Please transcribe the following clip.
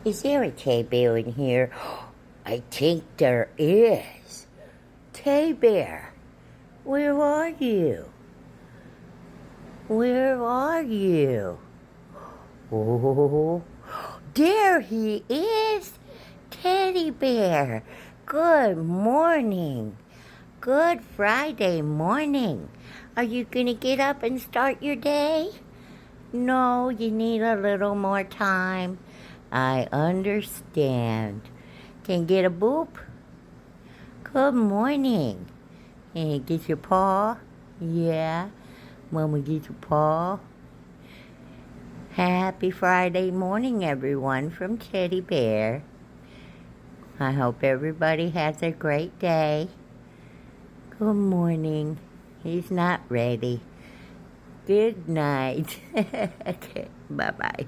Is there a Tay Bear in here? I think there is. Tay Bear, where are you? Where are you? Oh, there he is. Teddy Bear, good morning. Good Friday morning. Are you gonna get up and start your day? No, you need a little more time. I understand. Can you get a boop? Good morning. Can you get your paw? Yeah. Mama get your paw. Happy Friday morning, everyone, from Teddy Bear. I hope everybody has a great day. Good morning. He's not ready. Good night. Okay, bye-bye.